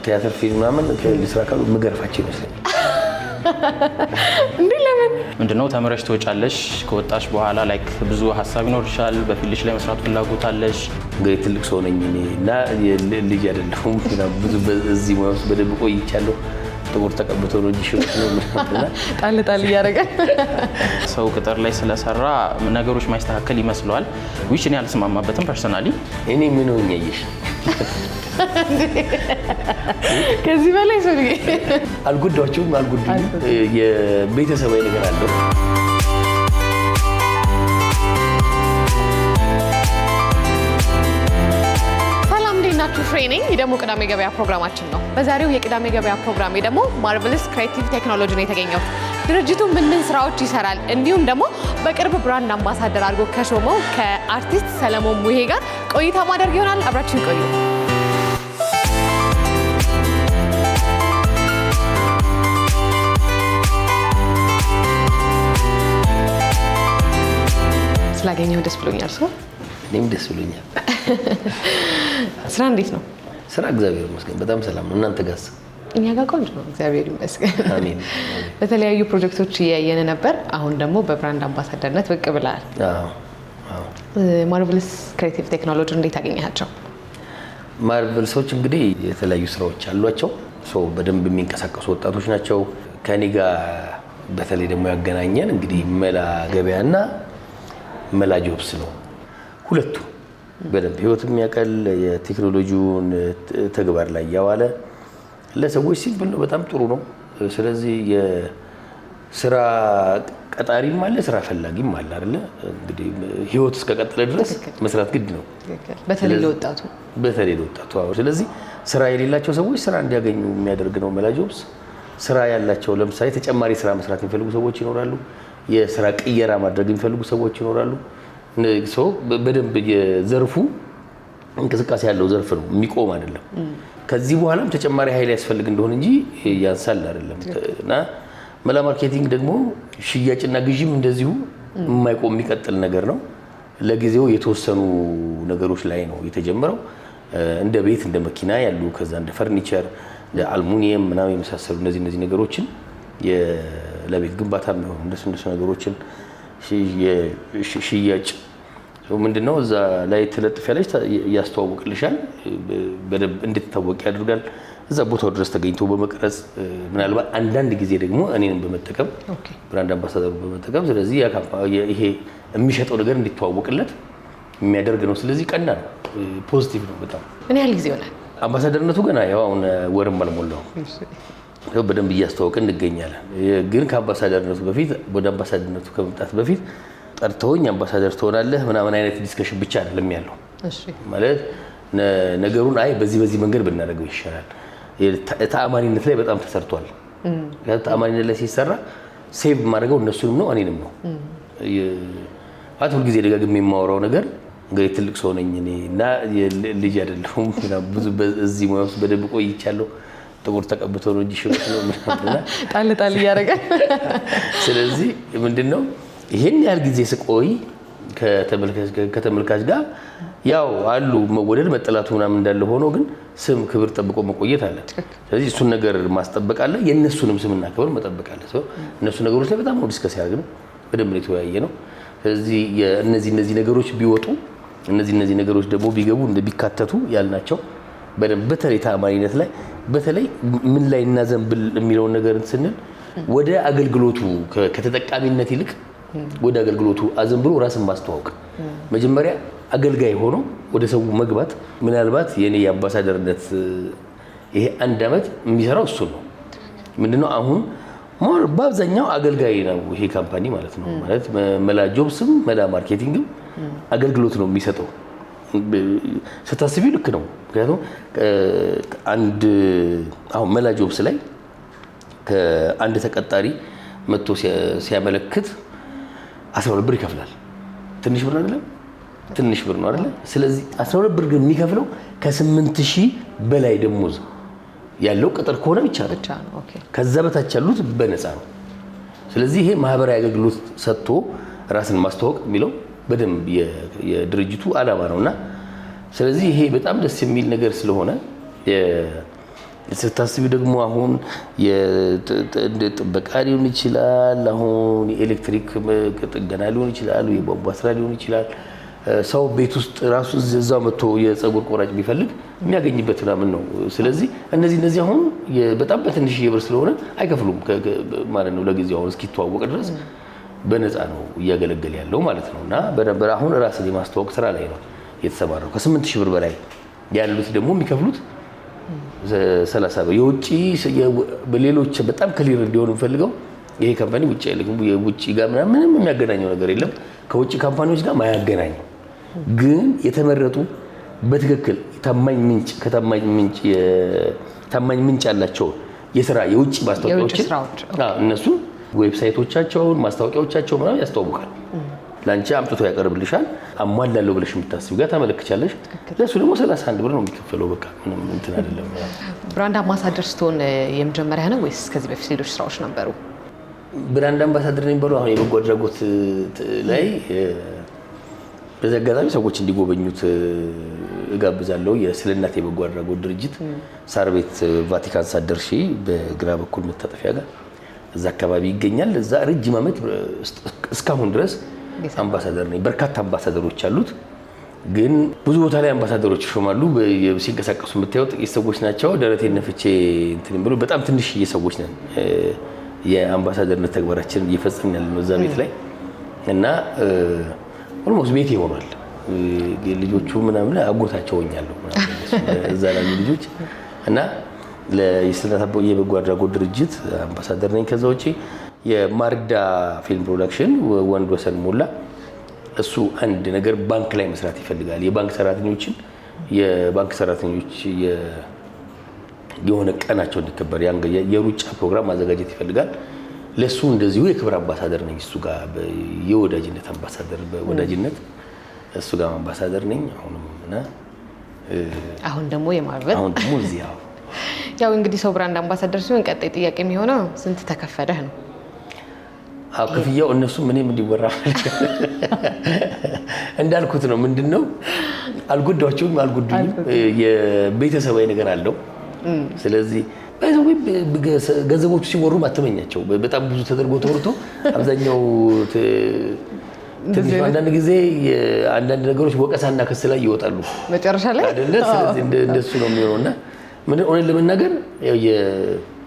ቲያትር ፊልም ምናምን ለስራ ካሉ ምገርፋቸው ይመስለኛል። እንዴ ለምን ምንድነው ተመረሽ ትወጫለሽ ከወጣሽ በኋላ ላይክ ብዙ ሀሳብ ይኖርሻል በፊልምሽ ላይ መስራት ፍላጎት አለሽ እንግዲህ ትልቅ ሰው ነኝ እኔ እና ልጅ አይደለሁም ብዙ በዚህ ሙያ ውስጥ በደንብ ቆይቻለሁ ጥቁር ተቀብቶ ነው እንጂ ሽሮት ነው ጣል ጣል ያደረገ ሰው ቅጥር ላይ ስለሰራ ነገሮች ማይስተካከል ይመስለዋል ዊች እኔ አልስማማበትም ፐርሰናሊ እኔ ምን ሆኛየሽ ከዚህ በላይ ሰው አልጎዳቸውም የቤተሰባዊ ነገር አለው ትሬኒንግ የደሞ ቅዳሜ ገበያ ፕሮግራማችን ነው። በዛሬው የቅዳሜ ገበያ ፕሮግራሜ ደግሞ ማርቨልስ ክሬቲቭ ቴክኖሎጂ ነው የተገኘው። ድርጅቱ ምን ስራዎች ይሰራል እንዲሁም ደግሞ በቅርብ ብራንድ አምባሳደር አድርጎ ከሾመው ከአርቲስት ሰለሞን ሙሄ ጋር ቆይታ ማድረግ ይሆናል። አብራችሁን ቆዩ። ስላገኘው ደስ ብሎኛል። እኔም ደስ ብሎኛል። ስራ እንዴት ነው? ስራ እግዚአብሔር ይመስገን በጣም ሰላም ነው። እናንተ ጋርስ? እኛ ጋር ቆንጆ ነው እግዚአብሔር ይመስገን። አሜን። በተለያዩ ፕሮጀክቶች እያየን ነበር። አሁን ደግሞ በብራንድ አምባሳደርነት ብቅ ብለሃል። አዎ። ማርቨልስ ክሬቲቭ ቴክኖሎጂ እንዴት አገኘሃቸው? ማርቨልሶች እንግዲህ የተለያዩ ስራዎች አሏቸው። በደንብ የሚንቀሳቀሱ ወጣቶች ናቸው። ከኔ ጋር በተለይ ደግሞ ያገናኘን እንግዲህ መላ ገበያና መላ ጆብስ ነው። ሁለቱ በደንብ ህይወት የሚያቀል የቴክኖሎጂውን ተግባር ላይ ያዋለ ለሰዎች ሲምፕል ነው፣ በጣም ጥሩ ነው። ስለዚህ የስራ ቀጣሪም አለ ስራ ፈላጊም አለ አይደለ? እንግዲህ ህይወት እስከቀጠለ ድረስ መስራት ግድ ነው። በተለይ ለወጣቱ ስለዚህ ስራ የሌላቸው ሰዎች ስራ እንዲያገኙ የሚያደርግ ነው መላ ጆብስ። ስራ ያላቸው ለምሳሌ ተጨማሪ ስራ መስራት የሚፈልጉ ሰዎች ይኖራሉ። የስራ ቅየራ ማድረግ የሚፈልጉ ሰዎች ይኖራሉ። ሰው በደንብ የዘርፉ እንቅስቃሴ ያለው ዘርፍ ነው፣ የሚቆም አይደለም። ከዚህ በኋላም ተጨማሪ ኃይል ያስፈልግ እንደሆነ እንጂ ያንሳል አይደለም። እና መላ ማርኬቲንግ ደግሞ ሽያጭና ግዢም እንደዚሁ የማይቆም የሚቀጥል ነገር ነው። ለጊዜው የተወሰኑ ነገሮች ላይ ነው የተጀመረው፣ እንደ ቤት እንደ መኪና ያሉ፣ ከዛ እንደ ፈርኒቸር እንደ አልሙኒየም ምናምን የመሳሰሉ እነዚህ ነገሮችን ለቤት ግንባታ የሚሆኑ እንደሱ ነገሮችን ሽያጭ ምንድነው እዛ ላይ ተለጥፊያለች ያስተዋውቅልሻል፣ በደንብ እንድትታወቅ ያደርጋል። እዛ ቦታው ድረስ ተገኝቶ በመቅረጽ ምናልባት አንዳንድ ጊዜ ደግሞ እኔንም በመጠቀም ብራንድ አምባሳደሩ በመጠቀም ስለዚህ ይሄ የሚሸጠው ነገር እንዲተዋወቅለት የሚያደርግ ነው። ስለዚህ ቀና ነው፣ ፖዚቲቭ ነው በጣም። ምን ያህል ጊዜ ሆነ አምባሳደርነቱ? ገና ያው አሁን ወርም አልሞላውም። በደንብ እያስተዋወቅን እንገኛለን። ግን ከአምባሳደርነቱ በፊት ወደ አምባሳደርነቱ ከመምጣት በፊት ጠርተውኝ አምባሳደር ትሆናለህ ምናምን አይነት ዲስከሽን ብቻ አይደለም ያለው። ማለት ነገሩን በዚህ መንገድ ብናደርገው ይሻላል። ተአማኒነት ላይ በጣም ተሰርቷል። ተአማኒነት ላይ ሲሰራ ሴቭ ማድረገው እነሱንም ነው እኔንም ነው። ሁልጊዜ ደጋግሜ የማወራው ነገር እንግዲህ ትልቅ ሰው ነኝ እኔ እና ልጅ አይደለሁም። ብዙ በዚህ ሙያ ውስጥ በደንብ ቆይቻለሁ። ጥቁር ተቀብቶ ነው እንጂ ሽሮት ነው ምናምን ጣል ያደረገ። ስለዚህ ምንድነው ይሄን ያህል ጊዜ ስቆይ ከተመልካች ጋር ያው አሉ መወደድ መጠላቱ ምናምን እንዳለ ሆኖ ግን ስም ክብር ጠብቆ መቆየት አለ። ስለዚህ እሱን ነገር ማስጠበቅ አለ፣ የነሱንም ስምና ክብር መጠበቅ አለ። እነሱ ነገሮች ላይ በጣም ዲስከስ ያደርግ ነው፣ በደንብ የተወያየ ነው። ስለዚህ እነዚህ ነገሮች ቢወጡ እነዚህ ነገሮች ደግሞ ቢገቡ ቢካተቱ ያልናቸው በደንብ በተለይ ተአማኒነት ላይ በተለይ ምን ላይ እናዘንብል የሚለውን ነገር ስንል ወደ አገልግሎቱ ከተጠቃሚነት ይልቅ ወደ አገልግሎቱ አዘንብሎ ራስን ማስተዋወቅ፣ መጀመሪያ አገልጋይ ሆኖ ወደ ሰው መግባት። ምናልባት የኔ የአምባሳደርነት ይሄ 1 አመት የሚሰራው እሱ ነው። ምንድነው አሁን በአብዛኛው አገልጋይ ነው ይሄ ካምፓኒ ማለት ነው። ማለት መላ ጆብስም መላ ማርኬቲንግም አገልግሎት ነው የሚሰጠው። ስታስቢው ልክ ነው። ምክንያቱም አሁን መላ ጆብስ ላይ ከአንድ ተቀጣሪ መጥቶ ሲያመለክት 12 ብር ይከፍላል። ትንሽ ብር አይደለም፣ ትንሽ ብር ነው አይደለ? ስለዚህ 12 ብር ግን የሚከፍለው ከ8000 በላይ ደሞዝ ያለው ቅጥር ከሆነ ብቻ ነው። ከዛ በታች ያሉት በነፃ ነው። ስለዚህ ይሄ ማህበራዊ አገልግሎት ሰጥቶ ራስን ማስተዋወቅ የሚለው በደንብ የድርጅቱ ዓላማ ነውና ስለዚህ ይሄ በጣም ደስ የሚል ነገር ስለሆነ ስታስቢ ደግሞ አሁን የጥበቃ ሊሆን ይችላል፣ አሁን የኤሌክትሪክ ጥገና ሊሆን ይችላል፣ የቧንቧ ስራ ሊሆን ይችላል። ሰው ቤት ውስጥ ራሱ እዛው መጥቶ የፀጉር ቆራጭ ቢፈልግ የሚያገኝበት ምናምን ነው። ስለዚህ እነዚህ አሁን በጣም በትንሽ ብር ስለሆነ አይከፍሉም ማለት ነው። ለጊዜው አሁን እስኪተዋወቅ ድረስ በነፃ ነው እያገለገለ ያለው ማለት ነው። እና በነበር አሁን ራስን የማስተዋወቅ ስራ ላይ ነው የተሰማራው። ከ8000 ብር በላይ ያሉት ደግሞ የሚከፍሉት 30 ብር። የውጪ በሌሎች በጣም ክሊር እንዲሆን ፈልገው ይሄ ካምፓኒ ውጪ አይልም፣ የውጪ ጋር ምንም የሚያገናኘው ነገር የለም። ከውጪ ካምፓኒዎች ጋር ማያገናኝ ግን የተመረጡ በትክክል ታማኝ ምንጭ ያላቸው የስራ የውጪ ማስታወቂያዎችን እነሱ ዌብሳይቶቻቸውን ማስታወቂያዎቻቸው ምናምን ያስተዋውቃል። ላንቺ አምጥቶ ያቀርብልሻል። አሟላለሁ ብለሽ የምታስቢው ጋር ታመለክቻለሽ። ለሱ ደግሞ 31 ብር ነው የሚከፈለው። በቃ ምንም እንትን አይደለም። ብራንድ አምባሳደር ስትሆን የመጀመሪያ ነው ወይስ ከዚህ በፊት ሌሎች ስራዎች ነበሩ? ብራንድ አምባሳደር ነኝ ብለው አሁን የበጎ አድራጎት ላይ በዚህ አጋጣሚ ሰዎች እንዲጎበኙት እጋብዛለሁ። የስለ እናት የበጎ አድራጎት ድርጅት ሳር ቤት ቫቲካን ሳትደርሺ በግራ በኩል መታጠፊያ ጋር እዛ አካባቢ ይገኛል። እዛ ረጅም ዓመት እስካሁን ድረስ አምባሳደር ነኝ። በርካታ አምባሳደሮች አሉት። ግን ብዙ ቦታ ላይ አምባሳደሮች ይሾማሉ። ሲንቀሳቀሱ የምታየው ጥቂት ሰዎች ናቸው። ደረቴን ነፍቼ እንትን ብሎ በጣም ትንሽዬ ሰዎች ነን። የአምባሳደርነት ተግባራችንን እየፈጸምን ያለነው እዛ ቤት ላይ እና ኦልሞስት ቤቴ ሆኗል። ልጆቹ ምናምን አጎታቸው ሆኛለሁ እዛ ላይ ልጆች እና ለስለ የበጎ አድራጎት ድርጅት አምባሳደር ነኝ። ከዛ ውጪ የማርዳ ፊልም ፕሮዳክሽን ወንድ ወሰን ሞላ እሱ አንድ ነገር ባንክ ላይ መስራት ይፈልጋል። የባንክ ሰራተኞች የሆነ ቀናቸው እንዲከበር የሩጫ ፕሮግራም ማዘጋጀት ይፈልጋል። ለሱ እንደዚሁ የክብር አምባሳደር ነኝ። እሱ ጋር የወዳጅነት አምባሳደር በወዳጅነት እሱ ጋር አምባሳደር ነኝ። አሁን ደግሞ የማርቨል አሁን ደግሞ እዚህ ያው እንግዲህ ሰው ብራንድ አምባሳደር ሲሆን ቀጣይ ጥያቄ የሚሆነው ስንት ተከፈለህ ነው? ክፍያው እነሱ ምንም እንዲወራ እንዳልኩት ነው። ምንድነው አልጎዳቸውም፣ አልጎዱኝም። የቤተሰባዊ ነገር አለው። ስለዚህ ገንዘቦቹ ሲወሩ አትመኛቸው። በጣም ብዙ ተደርጎ ተወርቶ አብዛኛው ትንሽ አንዳንድ ጊዜ አንዳንድ ነገሮች ወቀሳና ክስ ላይ ይወጣሉ መጨረሻ ላይ አይደለ? ስለዚህ እንደሱ ነው የሚሆነውና ምን ሆነን ለመናገር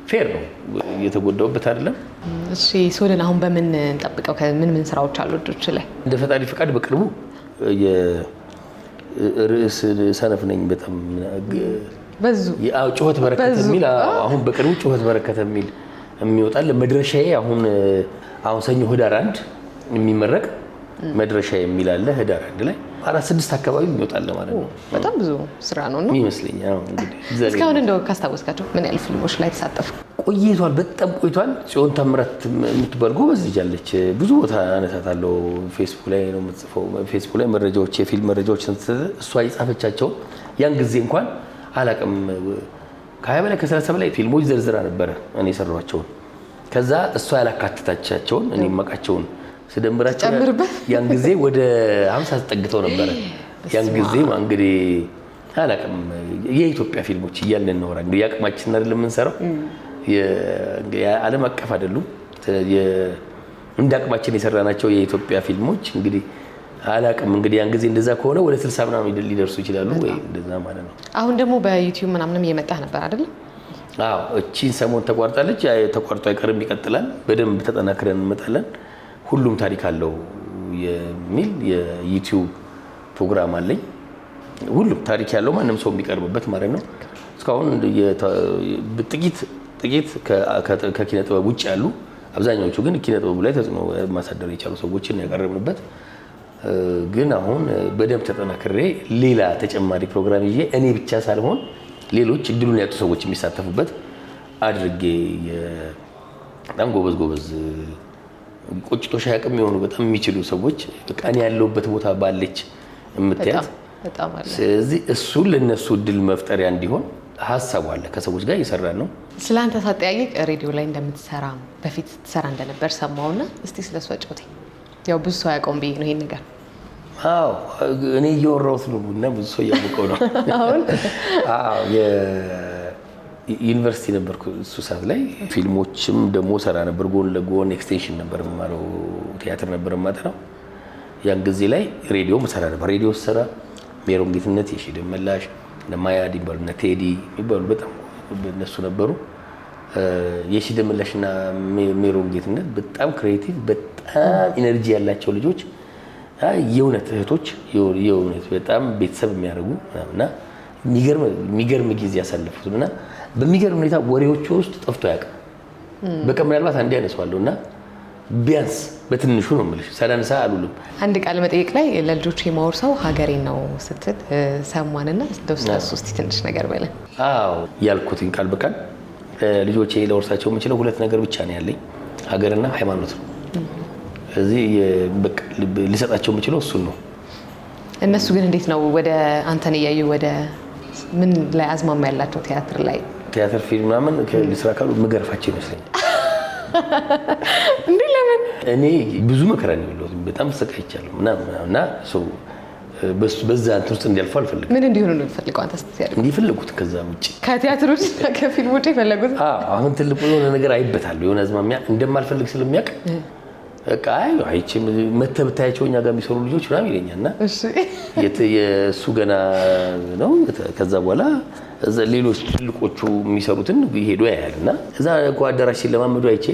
ፌር ነው የተጎዳውበት አይደለም። እሺ ሶልን አሁን በምን እንጠብቀው? ከምን ስራዎች አሉ እጆች ላይ? እንደ ፈጣሪ ፍቃድ በቅርቡ የርዕስ ሰነፍ ነኝ በጣም ጩኸት በረከተ የሚል አሁን በቅርቡ ጩኸት በረከተ የሚል የሚወጣል። መድረሻዬ አሁን ሰኞ ህዳር 1 የሚመረቅ መድረሻዬ የሚል አለ። ህዳር 1 ላይ 4-6 አካባቢ የሚወጣል ማለት ነው። በጣም ብዙ ስራ ነው ይመስለኛል። እንግዲህ እስካሁን እንደው ካስታወስካቸው ምን ያህል ፊልሞች ላይ ተሳተፉ? ቆይቷል፣ በጣም ቆይቷል። ጽዮን ታምራት የምትባል ጎበዝ ልጅ አለች። ብዙ ቦታ አነሳታለሁ። ፌስቡክ ላይ ነው የምትጽፈው። ፌስቡክ ላይ መረጃዎች፣ የፊልም መረጃዎች እሷ የጻፈቻቸው ያን ጊዜ እንኳን አላቅም ከ20 በላይ ከ30 በላይ ፊልሞች ዘርዝራ ነበረ እኔ የሰራኋቸውን። ከዛ እሷ ያላካተታቻቸውን እኔ የማውቃቸውን ስደምራቸው ያን ጊዜ ወደ 50 ተጠግተው ነበረ። ያን ጊዜ እንግዲህ አላቅም የኢትዮጵያ ፊልሞች እያልን እናወራ እንግዲህ ያቅማችን አይደለም የምንሰራው። የዓለም አቀፍ አይደሉም። እንደ አቅማችን የሰራናቸው የኢትዮጵያ ፊልሞች እንግዲህ አላቅም እንግዲህ ያን ጊዜ እንደዛ ከሆነ ወደ 60 ምናምን ሊደርሱ ይችላሉ ወይ እንደዛ ማለት ነው። አሁን ደግሞ በዩቲዩብ ምናምንም እየመጣ ነበር አይደል? አዎ እቺን ሰሞን ተቋርጣለች። ተቋርጦ አይቀርም፣ ይቀጥላል። በደንብ ተጠናክረን እንመጣለን። ሁሉም ታሪክ አለው የሚል የዩቲዩብ ፕሮግራም አለኝ። ሁሉም ታሪክ ያለው ማንም ሰው የሚቀርብበት ማለት ነው። እስካሁን ጥቂት ከኪነ ጥበብ ውጭ ያሉ አብዛኛዎቹ ግን ኪነ ጥበቡ ላይ ተጽዕኖ ማሳደር የቻሉ ሰዎችን ያቀርብንበት። ግን አሁን በደንብ ተጠናክሬ ሌላ ተጨማሪ ፕሮግራም ይዤ እኔ ብቻ ሳልሆን ሌሎች እድሉን ያጡ ሰዎች የሚሳተፉበት አድርጌ በጣም ጎበዝ ቆጭቶሽ አያውቅም የሆኑ በጣም የሚችሉ ሰዎች በቃ እኔ ያለሁበት ቦታ ባለች የምትያዝ። ስለዚህ እሱን ለነሱ እድል መፍጠሪያ እንዲሆን ሀሳቡ አለ። ከሰዎች ጋር እየሰራን ነው። ስለአንተ ሳጠያይቅ ሬዲዮ ላይ እንደምትሰራ በፊት ትሰራ እንደነበር ሰማውና እስቲ ስለሱ አጫውተኝ። ያው ብዙ ሰው ያውቀውም ብዬ ነው ይሄን ነገር። አዎ እኔ እያወራሁት ነው እና ብዙ ሰው እያወቀው ነው። አሁን ዩኒቨርሲቲ ነበርኩ እሱ ሰዓት ላይ ፊልሞችም ደግሞ ሰራ ነበር። ጎን ለጎን ኤክስቴንሽን ነበር የማለው ቲያትር ነበር የማጠናው። ያን ጊዜ ላይ ሬዲዮ ሰራ ነበር። ሬዲዮ ሰራ ሜሮን ጌትነት፣ የሺ ደመላሽ፣ ማያ ዲምባሉ እና ቴዲ የሚባሉ በጣም እነሱ ነበሩ። የሺ ደመላሽና ሜሮን ጌትነት በጣም ክሬቲቭ በጣም ኢነርጂ ያላቸው ልጆች የእውነት እህቶች የእውነት በጣም ቤተሰብ የሚያደርጉ እና የሚገርም ጊዜ ያሳለፉት እና በሚገርም ሁኔታ ወሬዎቹ ውስጥ ጠፍቶ አያውቅም። በቃ ምናልባት አንዴ ያነሳዋለሁ እና ቢያንስ በትንሹ ነው የምልሽ ሳላነሳ አሉልም። አንድ ቃለ መጠይቅ ላይ ለልጆች የማወርሰው ሀገሬን ነው ስትል ሰማንና ስለሱ እስቲ ትንሽ ነገር በለን። አዎ ያልኩትን ቃል በቃል ልጆቼ ለወርሳቸው የምችለው ሁለት ነገር ብቻ ነው ያለኝ፣ ሀገርና ሃይማኖት ነው። ስለዚህ በቃ ልሰጣቸው የምችለው እሱን ነው። እነሱ ግን እንዴት ነው ወደ አንተን እያዩ ወደ ምን ላይ አዝማማ ያላቸው? ቲያትር ላይ ቲያትር ፊልም ምናምን ልስራ ካሉ ምገርፋቸው ይመስለኛል። እንዴ ለምን? እኔ ብዙ መከራ ነው ያለሁት፣ በጣም ተሰቃይቻለሁ እና በዛ እንትን ውስጥ እንዲያልፉ አልፈልግም። ምን እንዲሆኑ ነው የምፈልገው አንተ ስትያለሁ? እንዲፈልጉት ከዛ ውጪ ከቲያትር ውጪ ከፊልም ውጪ ፈለጉት? አሁን ትልቁ የሆነ ነገር አይበታለሁ፣ የሆነ አዝማሚያ እንደማልፈልግ ስለሚያውቅ በቃ አይቼ መተህ ብታያቸው እኛ ጋር የሚሰሩ ልጆች ምናምን ይለኛል እና የእሱ ገና ነው። ከዛ በኋላ ሌሎች ትልቆቹ የሚሰሩትን ሄዶ ያያል እና እዛ እኮ አዳራሽ ሲለማመዱ አይቼ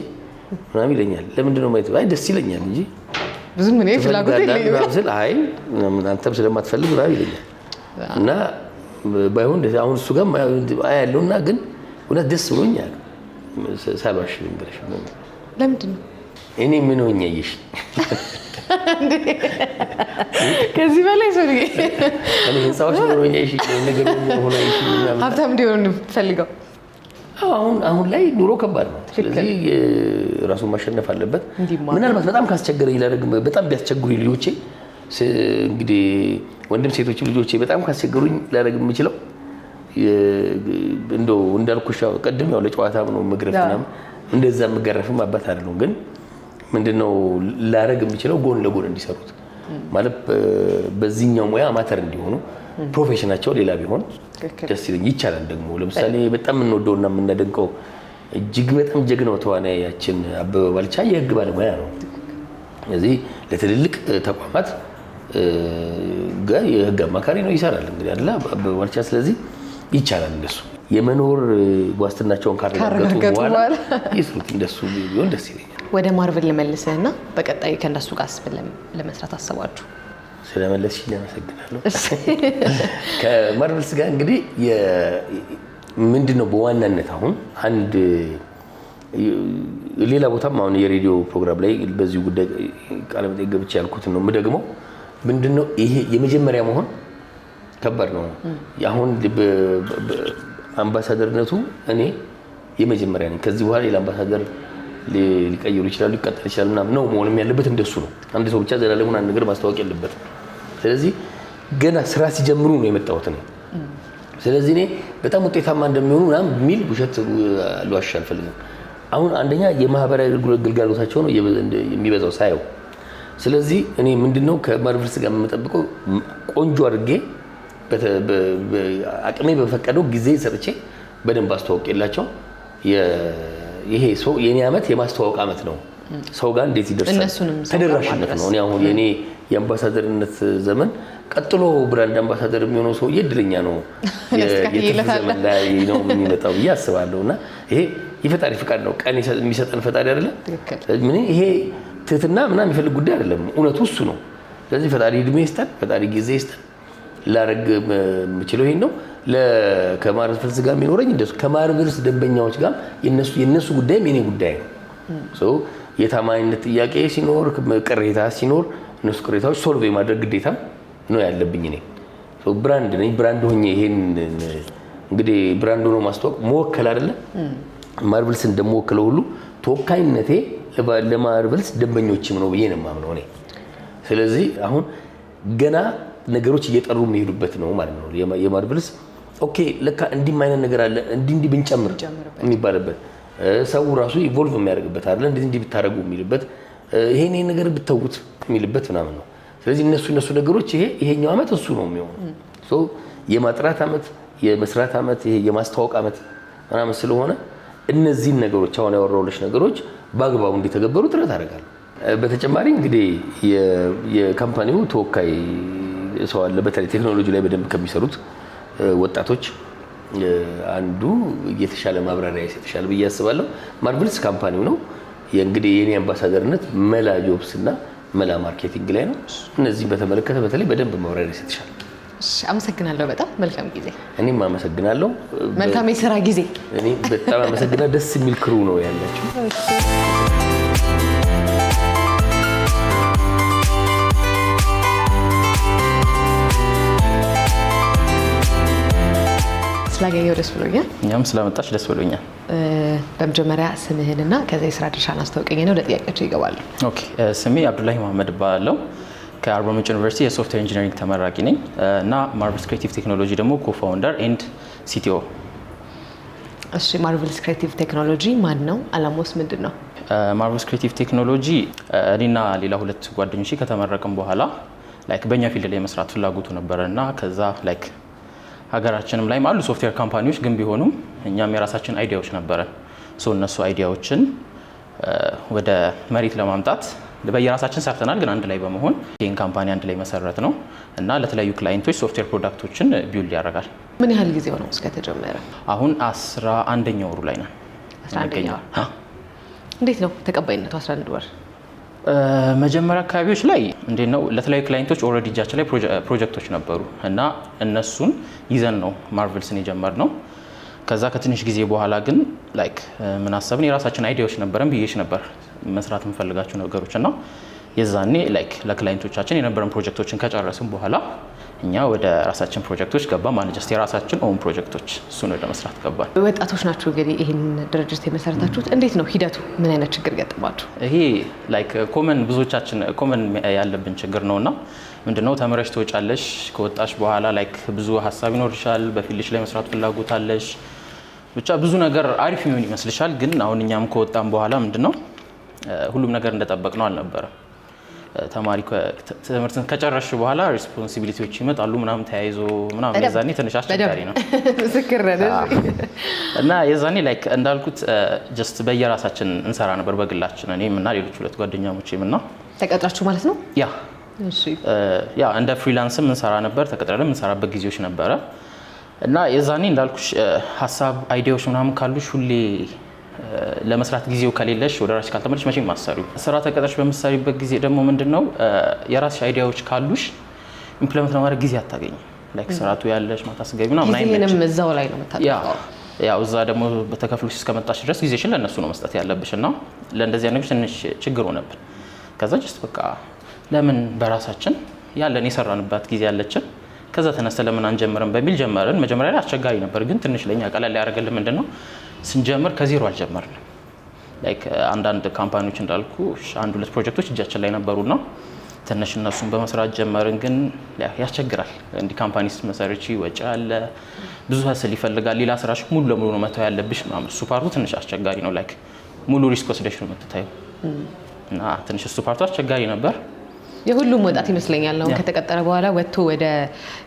ምናምን ይለኛል። ለምንድን ነው ማየት? አይ ደስ ይለኛል እንጂ ብዙም እኔ ፍላጎት የለኝም። አይ አንተም ስለማትፈልግ ምናምን ይለኛል እና ባይሆን አሁን እሱ ጋር ያለውና ግን እውነት ደስ ብሎኛል ሳልዋሽ ልንገርሽ። ለምንድን ነው እኔ ምን ሆኜ አየሽ? ከዚህ በላይ ሰው እኔ ህንፃዎች ምን ሆኜ አየሽ? ነገር ሆነ አየሽ? ሀብታም እንዲሆን ፈልገው አሁን ላይ ኑሮ ከባድ ነው። ስለዚህ ራሱን ማሸነፍ አለበት። ምናልባት በጣም ካስቸገረኝ በጣም ቢያስቸግሩኝ ልጆቼ እንግዲህ ወንድም ሴቶች ልጆቼ በጣም ካስቸገሩኝ ላደርግ የምችለው እንደው እንዳልኩሽ ቀደም ያው ለጨዋታ ነው መግረፍ ምናምን እንደዛ የምገረፍም አባት አይደለም። ግን ምንድነው ላደርግ የምችለው ጎን ለጎን እንዲሰሩት ማለት በዚህኛው ሙያ አማተር እንዲሆኑ ፕሮፌሽናቸው ሌላ ቢሆን ደስ ይለኝ ይቻላል። ደግሞ ለምሳሌ በጣም የምንወደውና የምናደንቀው እጅግ በጣም ጀግናው ተዋናያችን አበበ ባልቻ የህግ ባለሙያ ነው። ስለዚህ ለትልልቅ ተቋማት የህግ አማካሪ ነው፣ ይሰራል እንግዲህ አይደል አበበ ባልቻ። ስለዚህ ይቻላል እንደሱ የመኖር ዋስትናቸውን ካረጋገጡ በኋላ ይስሩት። እንደሱ ቢሆን ደስ ይለኛል። ወደ ማርቨል ልመልስህና በቀጣይ ከእነሱ ጋር ለመስራት አሰባችሁ? ስለመለስሽኝ አመሰግናለሁ። ከማርቨልስ ጋር እንግዲህ ምንድነው በዋናነት አሁን አንድ ሌላ ቦታም አሁን የሬዲዮ ፕሮግራም ላይ በዚሁ ጉዳይ ቃለ መጠይቅ ገብቼ ያልኩት ነው የምደግመው። ምንድነው ይሄ የመጀመሪያ መሆን ከባድ ነው። አሁን አምባሳደርነቱ እኔ የመጀመሪያ ነኝ። ከዚህ በኋላ ሌላ አምባሳደር ሊቀይሩ ይችላሉ፣ ሊቀጥል ይችላል ምናምን ነው መሆንም ያለበት። እንደሱ ነው። አንድ ሰው ብቻ ዘላለሙን አንድ ነገር ማስታወቅ የለበትም። ስለዚህ ገና ስራ ሲጀምሩ ነው የመጣሁት ነው። ስለዚህ እኔ በጣም ውጤታማ እንደሚሆኑ ምናምን የሚል ውሸት ልዋሽ አልፈልግም። አሁን አንደኛ የማህበራዊ ግልጋሎታቸው ነው የሚበዛው ሳየው። ስለዚህ እኔ ምንድነው ከማርቨልስ ጋር የምጠብቀው ቆንጆ አድርጌ አቅሜ በፈቀደው ጊዜ ሰጥቼ በደንብ አስተዋውቄላቸው ይሄ ሰው የኔ አመት የማስተዋወቅ አመት ነው። ሰው ጋር እንዴት ይደርሳል? ተደራሽነት ነው። እኔ አሁን የኔ የአምባሳደርነት ዘመን ቀጥሎ ብራንድ አምባሳደር የሚሆነው ሰውዬ እድለኛ ነው። የትርፍ ዘመን ላይ ነው የሚመጣው ብዬ አስባለሁና ይሄ የፈጣሪ ፍቃድ ነው። ቀን የሚሰጠን ፈጣሪ አይደለም። ምን ይሄ ትህትና ምናምን የሚፈልግ ጉዳይ አይደለም። እውነቱ እሱ ነው። ስለዚህ ፈጣሪ እድሜ ይስጠን፣ ፈጣሪ ጊዜ ይስጠን። ላረግ የምችለው ይሄን ነው። ከማርቨልስ ጋር የሚኖረኝ እንደሱ ከማርቨልስ ደንበኛዎች ጋር የነሱ ጉዳይም የኔ ጉዳይ ነው። የታማኝነት ጥያቄ ሲኖር፣ ቅሬታ ሲኖር እነሱ ቅሬታዎች ሶልቭ የማድረግ ግዴታ ነው ያለብኝ። እኔ ብራንድ ነኝ። ብራንድ ሆኜ ይሄን እንግዲህ ብራንድ ሆኖ ማስተዋወቅ መወከል አይደለም። ማርቨልስ እንደምወክለው ሁሉ ተወካይነቴ ለማርቨልስ ደንበኞችም ነው ብዬ ነው የማምነው እኔ። ስለዚህ አሁን ገና ነገሮች እየጠሩ የሚሄዱበት ነው ማለት ነው። የማርቨልስ ኦኬ ለካ እንዲህ አይነት ነገር አለ እንዲህ ብንጨምር የሚባልበት ሰው ራሱ ኢቮልቭ የሚያደርግበት አይደል እንዲህ ብታረጉ የሚልበት ይሄን ነገር ብትተውት የሚልበት ምናምን ነው። ስለዚህ እነሱ ነገሮች ይሄኛው አመት እሱ ነው የሚሆነው። የማጥራት አመት፣ የመስራት አመት፣ ይሄ የማስተዋወቅ አመት ምናምን ስለሆነ እነዚህን ነገሮች አሁን ያወራሁልሽ ነገሮች በአግባቡ እንዲተገበሩ ጥረት አደርጋለሁ። በተጨማሪ እንግዲህ የካምፓኒው ተወካይ ሰው አለ። በተለይ ቴክኖሎጂ ላይ በደንብ ከሚሰሩት ወጣቶች አንዱ የተሻለ ማብራሪያ ይሰጥሻል ብዬ አስባለሁ። ማርቨልስ ካምፓኒው ነው እንግዲህ የኔ አምባሳደርነት መላ ጆብስ እና መላ ማርኬቲንግ ላይ ነው። እነዚህ በተመለከተ በተለይ በደንብ ማብራሪያ ይሰጥሻል። አመሰግናለሁ። በጣም መልካም ጊዜ። እኔም አመሰግናለሁ። መልካም የሥራ ጊዜ። እኔ በጣም አመሰግናለሁ። ደስ የሚል ክሩ ነው ያላችሁ። ስላገኘው ደስ ብሎኛል። እኛም ስለመጣች ደስ ብሎኛል። በመጀመሪያ ስምህንና ከዛ የስራ ድርሻን አስታውቀኝ ነው ለጥያቄዎች ይገባሉ። ኦኬ፣ ስሜ አብዱላሂ መሐመድ እባላለሁ። ከአርባ ምንጭ ዩኒቨርሲቲ የሶፍትዌር ኢንጂነሪንግ ተመራቂ ነኝ እና ማርቨልስ ክሬቲቭ ቴክኖሎጂ ደግሞ ኮፋውንደር ኤንድ ሲቲኦ። እሺ፣ ማርቨልስ ክሬቲቭ ቴክኖሎጂ ማን ነው? አላማውስ ምንድን ነው? ማርቨልስ ክሬቲቭ ቴክኖሎጂ እኔና ሌላ ሁለት ጓደኞቼ ከተመረቅን በኋላ ላይክ በእኛ ፊልድ ላይ መስራት ፍላጎቱ ነበረ እና ከዛ ላይክ ሀገራችንም ላይም አሉ ሶፍትዌር ካምፓኒዎች ግን ቢሆኑም እኛም የራሳችን አይዲያዎች ነበረን። እነሱ አይዲያዎችን ወደ መሬት ለማምጣት በየራሳችን ሰርተናል፣ ግን አንድ ላይ በመሆን ይህን ካምፓኒ አንድ ላይ መሰረት ነው እና ለተለያዩ ክላይንቶች ሶፍትዌር ፕሮዳክቶችን ቢውልድ ያደርጋል። ምን ያህል ጊዜ ሆነው እስከተጀመረ? አሁን 11ኛ ወሩ ላይ ነን። 11ኛ ወር። እንዴት ነው ተቀባይነቱ? 11 ወር መጀመሪያ አካባቢዎች ላይ እንዴት ነው ለተለያዩ ክላይንቶች ኦልሬዲ እጃችን ላይ ፕሮጀክቶች ነበሩ እና እነሱን ይዘን ነው ማርቨልስን የጀመርነው። ከዛ ከትንሽ ጊዜ በኋላ ግን ላይክ ምን አሰብን፣ የራሳችን አይዲያዎች ነበረን ብዬሽ ነበር መስራት የምፈልጋቸው ነገሮች እና የዛኔ ላይክ ለክላይንቶቻችን የነበረን ፕሮጀክቶችን ከጨረስን በኋላ እኛ ወደ ራሳችን ፕሮጀክቶች ገባ ማለት ጀስት የራሳችን ኦን ፕሮጀክቶች እሱን ወደ መስራት ገባን። ወጣቶች ናችሁ እንግዲህ ይህን ድርጅት የመሰረታችሁት። እንዴት ነው ሂደቱ? ምን አይነት ችግር ገጠማችሁ? ይሄ ላይክ ኮመን ብዙዎቻችን ኮመን ያለብን ችግር ነውና ምንድነው ተምረሽ ትወጫለሽ። ከወጣሽ በኋላ ላይክ ብዙ ሀሳብ ይኖርሻል፣ በፊልድሽ ላይ መስራት ፍላጎት አለሽ፣ ብቻ ብዙ ነገር አሪፍ የሚሆን ይመስልሻል። ግን አሁን እኛም ከወጣን በኋላ ምንድነው ሁሉም ነገር እንደጠበቅነው አልነበረም። ተማሪ ትምህርትን ከጨረሽ በኋላ ሪስፖንሲቢሊቲዎች ይመጣሉ ምናምን ተያይዞ ምናምን የዛኔ ትንሽ አስቸጋሪ ነው። ምስክር እና የዛኔ ላይክ እንዳልኩት ጀስት በየራሳችን እንሰራ ነበር በግላችን፣ እኔም እና ሌሎች ሁለት ጓደኛሞቼም እና ተቀጥራችሁ ማለት ነው? ያ እንደ ፍሪላንስም እንሰራ ነበር፣ ተቀጥረንም እንሰራበት ጊዜዎች ነበረ እና የዛኔ እንዳልኩሽ ሀሳብ አይዲያዎች ምናምን ካሉሽ ሁሌ ለመስራት ጊዜው ከሌለሽ ወደ ራስሽ ካልተመለሽ መቼም አሰሪው ስራ ተቀጥረሽ በምትሰሪበት ጊዜ ደግሞ ምንድነው የራስሽ አይዲያዎች ካሉሽ ኢምፕሊመንት ለማድረግ ጊዜ አታገኝም። ላይክ ስራቱ ያለሽ ማታ ስገቢ ምናምን አይመችም። እዛው ላይ ነው የምታጠፋው። ያው እዛ ደግሞ በተከፍሎሽ እስከመጣሽ ድረስ ጊዜሽን ለነሱ ነው መስጠት ያለብሽ እና ለእንደዚህ አይነት ትንሽ ችግር ሆነብን። ከዛ ጀስት በቃ ለምን በራሳችን ያለን የሰራንባት ጊዜ ያለችን ከዛ ተነስተ ለምን አንጀምርም በሚል ጀመርን። መጀመሪያ ላይ አስቸጋሪ ነበር፣ ግን ትንሽ ለኛ ቀላል ያደርገልን ምንድነው ስንጀምር ከዜሮ አልጀመርንም። ላይክ አንዳንድ ካምፓኒዎች እንዳልኩ አንድ ሁለት ፕሮጀክቶች እጃችን ላይ ነበሩና ትንሽ እነሱን በመስራት ጀመርን። ግን ያስቸግራል። እንዲህ ካምፓኒ ስትመሰርቺ ወጪ አለ፣ ብዙ ሀስል ይፈልጋል። ሌላ ስራሽ ሙሉ ለሙሉ ነው መተው ያለብሽ ምናምን። እሱ ፓርቱ ትንሽ አስቸጋሪ ነው። ላይክ ሙሉ ሪስክ ወስደሽ ነው የምትታየው እና ትንሽ እሱ ፓርቱ አስቸጋሪ ነበር። የሁሉም ወጣት ይመስለኛል አሁን ከተቀጠረ በኋላ ወጥቶ ወደ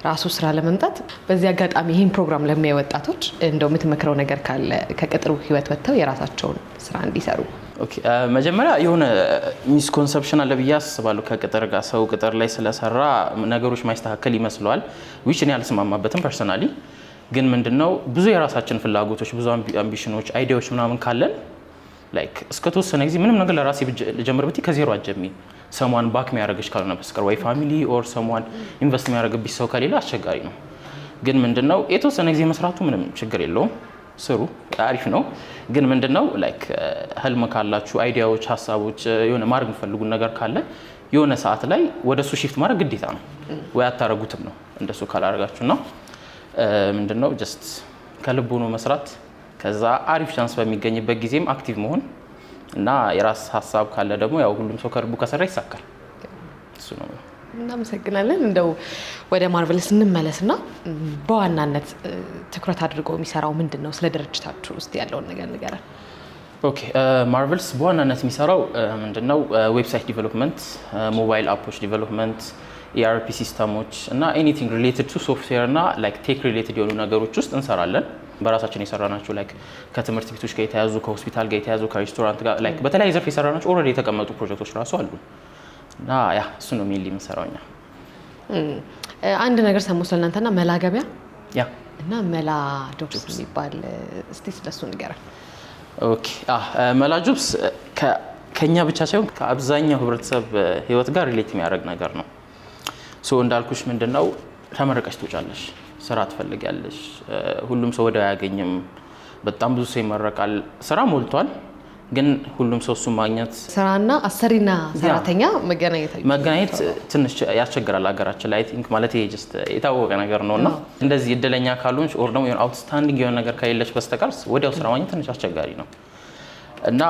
ራሱ ስራ ለመምጣት። በዚህ አጋጣሚ ይህን ፕሮግራም ለሚያዩ ወጣቶች እንደው የምትመክረው ነገር ካለ ከቅጥሩ ህይወት ወጥተው የራሳቸውን ስራ እንዲሰሩ? ኦኬ፣ መጀመሪያ የሆነ ሚስኮንሰፕሽን አለ ብዬ አስባለሁ ከቅጥር ጋር። ሰው ቅጥር ላይ ስለሰራ ነገሮች ማይስተካከል ይመስለዋል። ዊች እኔ አልስማማበትም ፐርሰናሊ። ግን ምንድነው ብዙ የራሳችን ፍላጎቶች፣ ብዙ አምቢሽኖች፣ አይዲያዎች ምናምን ካለን ላይክ እስከተወሰነ ጊዜ ምንም ነገር ለራሴ ልጀምር ብትይ ከዜሮ አትጀምሪ። ሰሟን ባክ የሚያደርግሽ ካልሆነ በስተቀር ወይ ፋሚሊ ኦር ሰሟን ኢንቨስት የሚያደርግብሽ ሰው ከሌለ አስቸጋሪ ነው። ግን ምንድነው የተወሰነ ጊዜ መስራቱ ምንም ችግር የለውም፣ ስሩ፣ አሪፍ ነው። ግን ምንድነው ላይክ ህልም ካላችሁ አይዲያዎች፣ ሀሳቦች የሆነ ማድረግ የምትፈልጉት ነገር ካለ የሆነ ሰዓት ላይ ወደሱ ሺፍት ማድረግ ግዴታ ነው፣ ወይ አታረጉትም ነው እንደሱ ካላደረጋችሁና ምንድነው ጀስት ከልብ ሆኖ መስራት፣ ከዛ አሪፍ ቻንስ በሚገኝበት ጊዜም አክቲቭ መሆን እና የራስ ሀሳብ ካለ ደግሞ ያው ሁሉም ሰው ከልቡ ከሰራ ይሳካል። እሱ ነው። እናመሰግናለን። እንደው ወደ ማርቨልስ እንመለስና በዋናነት ትኩረት አድርጎ የሚሰራው ምንድን ነው? ስለ ድርጅታችሁ ውስጥ ያለውን ነገር ንገረን። ኦኬ፣ ማርቨልስ በዋናነት የሚሰራው ምንድነው ዌብሳይት ዲቨሎፕመንት፣ ሞባይል አፖች ዲቨሎፕመንት፣ ኢአርፒ ሲስተሞች እና ኤኒቲንግ ሪሌትድ ቱ ሶፍትዌር እና ላይክ ቴክ ሪሌትድ የሆኑ ነገሮች ውስጥ እንሰራለን። በራሳችን የሰራናቸው ላይክ ከትምህርት ቤቶች ጋር የተያዙ ከሆስፒታል ጋር የተያዙ ከሬስቶራንት ጋር ላይክ በተለያየ ዘርፍ የሰራናቸው ኦልሬዲ የተቀመጡ ፕሮጀክቶች ራሱ አሉ እና ያ እሱ ነው ሜንሊ የምንሰራው እኛ። አንድ ነገር ሰሞኑን ስለእናንተና መላ ገበያ ያ እና መላ ጆብስ የሚባል እስቲ ስለሱ ንገረን። ኦኬ መላ ጆብስ ከኛ ብቻ ሳይሆን ከአብዛኛው ህብረተሰብ ህይወት ጋር ሪሌት የሚያደርግ ነገር ነው። ሶ እንዳልኩሽ ምንድነው ተመረቀሽ ትወጫለሽ፣ ስራ ትፈልጊያለሽ። ሁሉም ሰው ወዲያው አያገኝም። በጣም ብዙ ሰው ይመረቃል፣ ስራ ሞልቷል። ግን ሁሉም ሰው እሱን ማግኘት ስራና አሰሪና ሰራተኛ መገናኘት ትንሽ ያስቸግራል ሀገራችን ላይ። አይ ቲንክ ማለት ይሄ ጀስት የታወቀ ነገር ነውና እንደዚህ እድለኛ ካልሆንሽ ኦር ደግሞ የሆነ አውትስታንዲንግ የሆነ ነገር ከሌለሽ በስተቀር ወዲያው ስራ ማግኘት ትንሽ አስቸጋሪ ነው። እና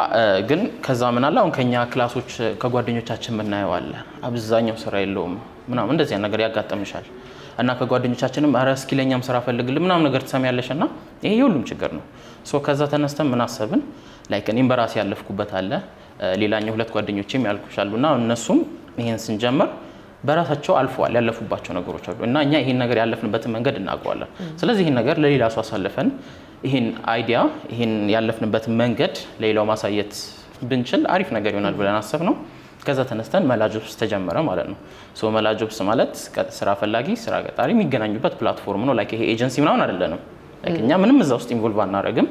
ግን ከዛ ምን አለ አሁን ከኛ ክላሶች ከጓደኞቻችን የምናየው አለ አብዛኛው ስራ የለውም ምናምን እንደዚህ ነገር ያጋጥምሻል። እና ከጓደኞቻችንም አረ እስኪ ለኛም ስራ ፈልግልን ምናምን ነገር ትሰሚያለሽና ይሄ የሁሉም ችግር ነው። ሶ ከዛ ተነስተን ምን አሰብን ላይክ እኔም በራሴ ያለፍኩበት አለ ሌላኛው ሁለት ጓደኞቼም ያልኩሻሉና እነሱም ይሄን ስንጀምር በራሳቸው አልፈዋል ያለፉባቸው ነገሮች አሉ እና እኛ ይሄን ነገር ያለፍንበትን መንገድ እናውቀዋለን። ስለዚህ ይሄን ነገር ለሌላ ሰው አሳልፈን ይሄን አይዲያ ይሄን ያለፍንበትን መንገድ ለሌላው ማሳየት ብንችል አሪፍ ነገር ይሆናል ብለን አሰብነው። ከዛ ተነስተን መላ ጆብስ ተጀመረ ማለት ነው። ሶ መላ ጆብስ ማለት ስራ ፈላጊ ስራ ቀጣሪ የሚገናኙበት ፕላትፎርም ነው። ላይክ ይሄ ኤጀንሲ ምናምን አይደለንም። ላይክ እኛ ምንም እዛ ውስጥ ኢንቮልቭ አናረግም።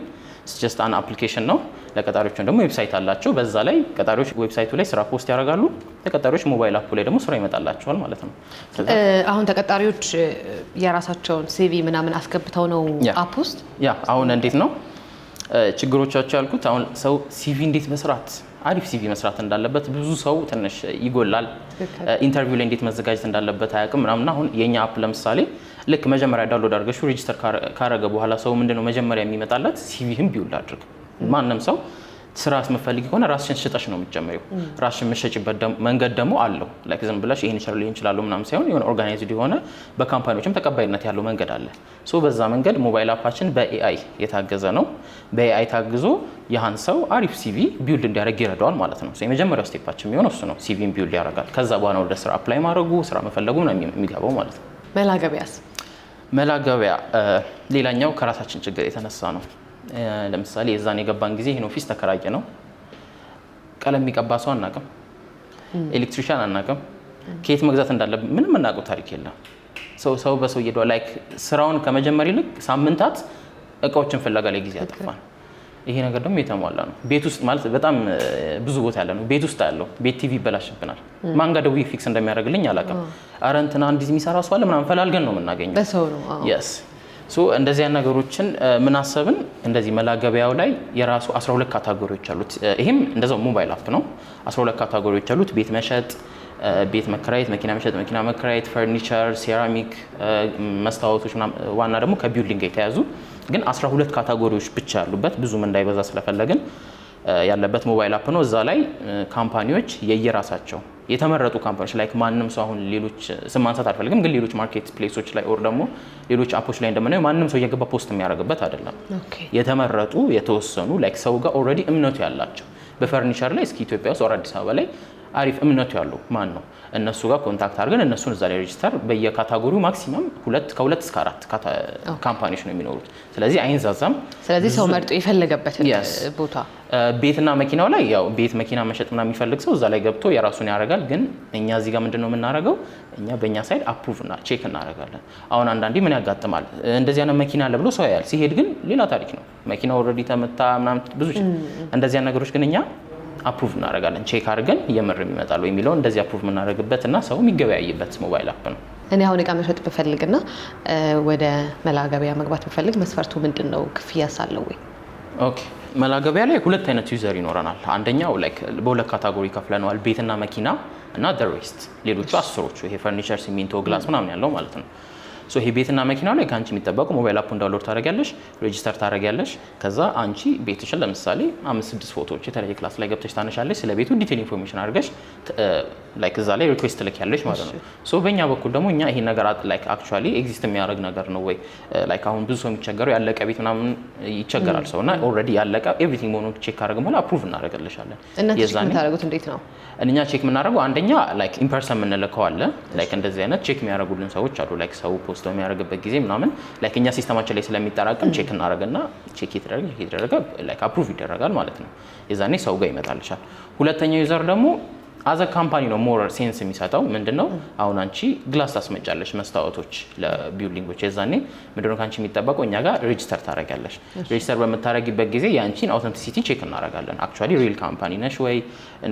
ጀስት አን አፕሊኬሽን ነው። ለቀጣሪዎችም ደግሞ ዌብሳይት አላቸው። በዛ ላይ ቀጣሪዎች ዌብሳይቱ ላይ ስራ ፖስት ያደርጋሉ። ለቀጣሪዎች ሞባይል አፑ ላይ ደግሞ ስራ ይመጣላቸዋል ማለት ነው። አሁን ተቀጣሪዎች የራሳቸውን ሲቪ ምናምን አስገብተው ነው አፕ ውስጥ አሁን እንዴት ነው ችግሮቻቸው ያልኩት አሁን ሰው ሲቪ እንዴት መስራት አሪፍ ሲቪ መስራት እንዳለበት ብዙ ሰው ትንሽ ይጎላል። ኢንተርቪው ላይ እንዴት መዘጋጀት እንዳለበት አያውቅም ምናምን። አሁን የኛ አፕ ለምሳሌ ልክ መጀመሪያ ዳውንሎድ አድርገሽ ሬጂስተር ካረገ በኋላ ሰው ምንድነው መጀመሪያ የሚመጣለት ሲቪህም ቢውልድ አድርግ። ማንንም ሰው ስራ አስመፈልጊ ከሆነ ራስሽን ሽጠሽ ነው የምትጀምሪው። ራስሽን መሸጭበት መንገድ ደግሞ አለው። ላይክ ዝም ብለሽ ይሄን ይችላል ምናምን ሳይሆን የሆነ ኦርጋናይዝድ የሆነ በካምፓኒዎችም ተቀባይነት ያለው መንገድ አለ። ሶ በዛ መንገድ ሞባይል አፓችን በኤአይ የታገዘ ነው። በኤአይ ታግዞ ያህን ሰው አሪፍ ሲቪ ቢውልድ እንዲያደርግ ይረዳዋል ማለት ነው። ሶ የመጀመሪያው ስቴፓችን የሚሆነው እሱ ነው። ሲቪን ቢውልድ ያደርጋል። ከዛ በኋላ ወደ ስራ አፕላይ ማድረጉ ስራ መፈለጉ ነው የሚገባው ማለት ነው። መላ ገበያስ? መላ ገበያ ሌላኛው ከራሳችን ችግር የተነሳ ነው። ለምሳሌ የዛን የገባን ጊዜ ይሄን ኦፊስ ተከራየ ነው። ቀለም የሚቀባ ሰው አናውቅም፣ ኤሌክትሪሻን አናውቅም፣ ከየት መግዛት እንዳለብን ምንም የምናውቀው ታሪክ የለም። ሰው በሰው እየሄደ ላይክ ስራውን ከመጀመር ይልቅ ሳምንታት እቃዎችን ፍለጋ ላይ ጊዜ ያጠፋን። ይሄ ነገር ደግሞ የተሟላ ነው። ቤት ውስጥ ማለት በጣም ብዙ ቦታ ያለ ነው። ቤት ውስጥ ያለው ቤት ቲቪ ይበላሽብናል። ማን ጋር ደውዬ ፊክስ እንደሚያደርግልኝ አላውቅም። አረ እንትና እንዲህ የሚሰራ ሰው አለ ምናምን ፈላልገን ነው የምናገኘው በሰው ነው። yes ሶ እንደዚህ ነገሮችን ምን አሰብን እንደዚህ መላ ገበያው ላይ የራሱ 12 ካታጎሪዎች አሉት። ይሄም እንደዛው ሞባይል አፕ ነው። 12 ካታጎሪዎች አሉት። ቤት መሸጥ፣ ቤት መከራየት፣ መኪና መሸጥ፣ መኪና መከራየት፣ ፈርኒቸር፣ ሴራሚክ፣ መስታወቶች ዋና ደግሞ ከቢልዲንግ ጋር የተያዙ ግን 12 ካታጎሪዎች ብቻ ያሉበት ብዙም እንዳይበዛ ስለፈለግን ያለበት ሞባይል አፕ ነው። እዛ ላይ ካምፓኒዎች የየራሳቸው የተመረጡ ካምፓኒዎች ላይክ ማንም ሰው አሁን ሌሎች ስም ማንሳት አልፈልግም፣ ግን ሌሎች ማርኬት ፕሌሶች ላይ ኦር ደግሞ ሌሎች አፖች ላይ እንደምናየው ማንም ሰው እየገባ ፖስት የሚያደርግበት አይደለም። የተመረጡ የተወሰኑ ላይክ ሰው ጋር ኦልሬዲ እምነቱ ያላቸው በፈርኒቸር ላይ እስኪ ኢትዮጵያ ውስጥ ኦር አዲስ አበባ ላይ አሪፍ እምነቱ ያለው ማን ነው እነሱ ጋር ኮንታክት አድርገን እነሱን እዛ ላይ ሬጂስተር በየካታጎሪው ማክሲመም ከሁለት እስከ 4 ካምፓኒዎች ነው የሚኖሩት። ስለዚህ አይንዛዛም። ስለዚህ ሰው መርጦ የፈለገበትን ቦታ ቤትና መኪናው ላይ ያው ቤት መኪና መሸጥ ምናምን የሚፈልግ ሰው እዛ ላይ ገብቶ የራሱን ያደርጋል። ግን እኛ እዚህ ጋር ምንድነው የምናደርገው እኛ በእኛ ሳይድ አፕሩቭ እና ቼክ እናደርጋለን። አሁን አንዳንዴ ምን ያጋጥማል እንደዚህ አይነት መኪና አለ ብሎ ሰው ያያል፣ ሲሄድ ግን ሌላ ታሪክ ነው። መኪናው ኦልሬዲ ተመታ ምናምን ብዙ እንደዚህ አይነት ነገሮች ግን እኛ አፕሩቭ እናደርጋለን። ቼክ አድርገን የምር የሚመጣል ወይ የሚለው እንደዚህ አፕሩቭ የምናደርግበት እና ሰው የሚገበያይበት ሞባይል አፕ ነው። እኔ አሁን እቃ መሸጥ ብፈልግና ወደ መላ ገበያ መግባት ብፈልግ መስፈርቱ ምንድነው? ክፍያስ አለው ወይ? ኦኬ መላ ገበያ ላይ ሁለት አይነት ዩዘር ይኖረናል። አንደኛው ላይክ በሁለት ካታጎሪ ከፍለነዋል፣ ቤትና መኪና እና the rest ሌሎቹ አስሮቹ ይሄ ፈርኒቸር፣ ሲሚንቶ፣ ግላስ ምናምን ያለው ማለት ነው። ሶ ይሄ ቤትና መኪናው ላይ ከአንቺ የሚጠበቁ ሞባይል አፑን ዳውንሎድ ታደርጊያለሽ፣ ሬጂስተር ታደርጊያለሽ። ከዛ አንቺ ቤትሽን ለምሳሌ 5-6 ፎቶዎች የተለያየ ክላስ ላይ ገብተሽ ታነሻለሽ። ስለ ቤቱ ዲቴል ኢንፎርሜሽን አድርገሽ ላይክ እዛ ላይ ሪኩዌስት ትልኪያለሽ ማለት ነው። ሶ በእኛ በኩል ደግሞ እኛ ይሄን ነገር ላይክ አክቹአሊ ኤግዚስት የሚያደርግ ነገር ነው ወይ ላይክ አሁን ብዙ ሰው የሚቸገረው ያለቀ ቤት ምናምን ይቸገራል ሰው እና ኦልሬዲ ያለቀ ኤቭሪቲንግ መሆኑን ቼክ ካደረግን በኋላ አፕሩቭ እናደርግልሻለን። የዛኔ ታደርጉት እንዴት ነው? እኛ ቼክ የምናደርገው አንደኛ ላይክ ኢምፐርሰን የምንልከው አለ። ላይክ እንደዚህ አይነት ቼክ የሚያደርጉልን ሰዎች አሉ። ላይክ ሰው ፖስት በሚያደርግበት ጊዜ ምናምን ላይክ እኛ ሲስተማችን ላይ ስለሚጠራቀም ቼክ እናደርግና ቼክ የተደረገ ላይክ አፕሩቭ ይደረጋል ማለት ነው። የዛኔ ሰው ጋር ይመጣልሻል። ሁለተኛው ዩዘር ደግሞ አዘ ካምፓኒ ነው ሞር ሴንስ የሚሰጠው ምንድነው አሁን አንቺ ግላስ ታስመጫለሽ መስታወቶች ለቢልዲንጎች የዛኔ ምንድነው ካንቺ የሚጠበቀው እኛ ጋር ሬጂስተር ታደርጊያለሽ። ሬጂስተር በመታረጊበት ጊዜ ያንቺን አውተንቲሲቲ ቼክ እናደርጋለን። አክቹአሊ ሪል ካምፓኒ ነሽ ወይ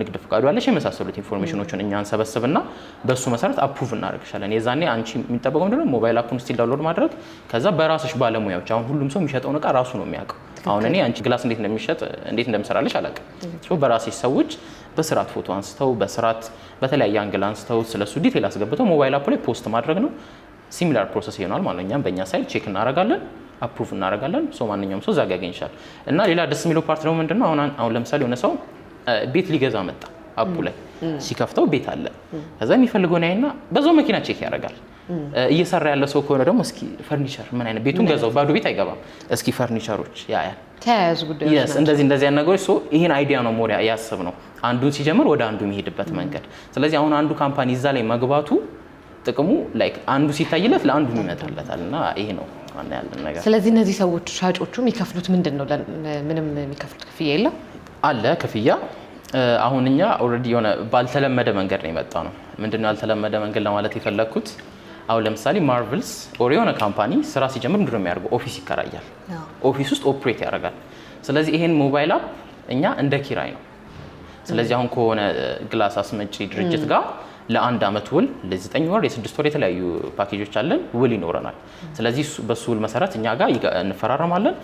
ንግድ ፈቃዱ አለሽ የመሳሰሉት ኢንፎርሜሽኖችን እኛ እንሰበስብና በሱ መሰረት አፕሩቭ እናደርግሻለን። የዛኔ አንቺ የሚጠበቀው ምንድነው ሞባይል አፑን ስቲል ዳውንሎድ ማድረግ ከዛ በራስሽ ባለሙያዎች አሁን ሁሉም ሰው የሚሸጠውን እቃ ራሱ ነው የሚያውቀው። አሁን እኔ አንቺ ግላስ እንዴት እንደሚሸጥ እንዴት እንደምሰራልሽ አላውቅም። ሶ በራስሽ ሰዎች በስርዓት ፎቶ አንስተው በስርዓት በተለያየ አንግል አንስተው ስለሱ ዲቴል አስገብተው ሞባይል አፕ ላይ ፖስት ማድረግ ነው። ሲሚላር ፕሮሰስ ይሆናል ማለት ነው። እኛም በእኛ ሳይድ ቼክ እናደርጋለን፣ አፕሩቭ እናደርጋለን። ሶ ማንኛውም ሰው እዛ ጋር ያገኝሻል። እና ሌላ ደስ የሚለው ፓርት ደግሞ ምንድነው አሁን ለምሳሌ የሆነ ሰው ቤት ሊገዛ መጣ አፑ ላይ ሲከፍተው ቤት አለ። ከዛ የሚፈልገውን ያይና በዛው መኪና ቼክ ያደርጋል። እየሰራ ያለ ሰው ከሆነ ደግሞ እስኪ ፈርኒቸር ምን አይነት ቤቱን ገዛው ባዶ ቤት አይገባም። እስኪ ፈርኒቸሮች ያያል ተያያዙ ጉዳዮች እንደዚህ አይነት ነገሮች ሶ ይሄን አይዲያ ነው ሞሪያ ያሰብ ነው አንዱን ሲጀምር ወደ አንዱ የሚሄድበት መንገድ። ስለዚህ አሁን አንዱ ካምፓኒ እዛ ላይ መግባቱ ጥቅሙ ላይክ አንዱ ሲታይለት ለአንዱ ይመጣለታል እና ይሄ ነው ዋና ያለን ነገር። ስለዚህ እነዚህ ሰዎች ሻጮቹ የሚከፍሉት ምንድነው? ምንም የሚከፍሉት ክፍያ የለም አለ ክፍያ። አሁን እኛ ኦልሬዲ የሆነ ባልተለመደ መንገድ ነው የመጣ ነው። ምንድነው ያልተለመደ መንገድ ለማለት የፈለኩት አሁን ለምሳሌ ማርቨልስ ኦር የሆነ ካምፓኒ ስራ ሲጀምር ምንድነው የሚያደርገው? ኦፊስ ይከራያል። ኦፊስ ውስጥ ኦፕሬት ያደርጋል። ስለዚህ ይሄን ሞባይል አፕ እኛ እንደ ኪራይ ነው። ስለዚህ አሁን ከሆነ ግላስ አስመጪ ድርጅት ጋር ለአንድ አመት ውል ለ9 ወር የ6 ወር የተለያዩ ፓኬጆች አለን ውል ይኖረናል። ስለዚህ በሱ ውል መሰረት እኛ ጋር እንፈራረማለን።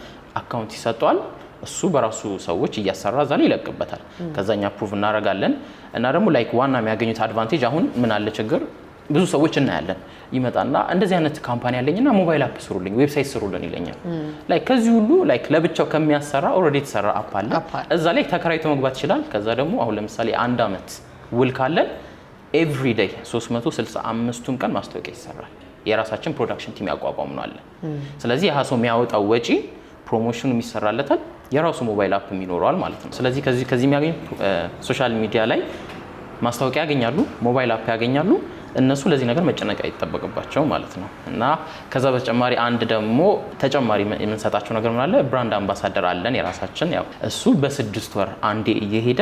አካውንት ይሰጠዋል። እሱ በራሱ ሰዎች እያሰራ እዛ ላይ ይለቅበታል። ከዛኛ አፕሩቭ እናደርጋለን። እና ደግሞ ላይክ ዋና የሚያገኙት አድቫንቴጅ አሁን ምን አለ ችግር ብዙ ሰዎች እናያለን ይመጣና እንደዚህ አይነት ካምፓኒ ያለኝና ሞባይል አፕ ስሩልኝ ዌብሳይት ስሩልን ይለኛል። ላይክ ከዚህ ሁሉ ላይክ ለብቻው ከሚያሰራ ኦልሬዲ የተሰራ አፕ አለ እዛ ላይ ተከራይቶ መግባት ይችላል። ከዛ ደግሞ አሁን ለምሳሌ አንድ አመት ውል ካለን ኤቭሪ ዴይ 365ቱን ቀን ማስታወቂያ ይሰራል። የራሳችን ፕሮዳክሽን ቲም ያቋቋም ነው አለ። ስለዚህ ያ ሰው የሚያወጣው ወጪ ፕሮሞሽኑ የሚሰራለታል የራሱ ሞባይል አፕ ይኖረዋል ማለት ነው። ስለዚህ ከዚህ የሚያገኙ ሶሻል ሚዲያ ላይ ማስታወቂያ ያገኛሉ፣ ሞባይል አፕ ያገኛሉ። እነሱ ለዚህ ነገር መጨነቅ አይጠበቅባቸው ማለት ነው። እና ከዛ በተጨማሪ አንድ ደግሞ ተጨማሪ የምንሰጣቸው ነገር ምን አለ ብራንድ አምባሳደር አለን የራሳችን። ያው እሱ በ6 ወር አንዴ እየሄደ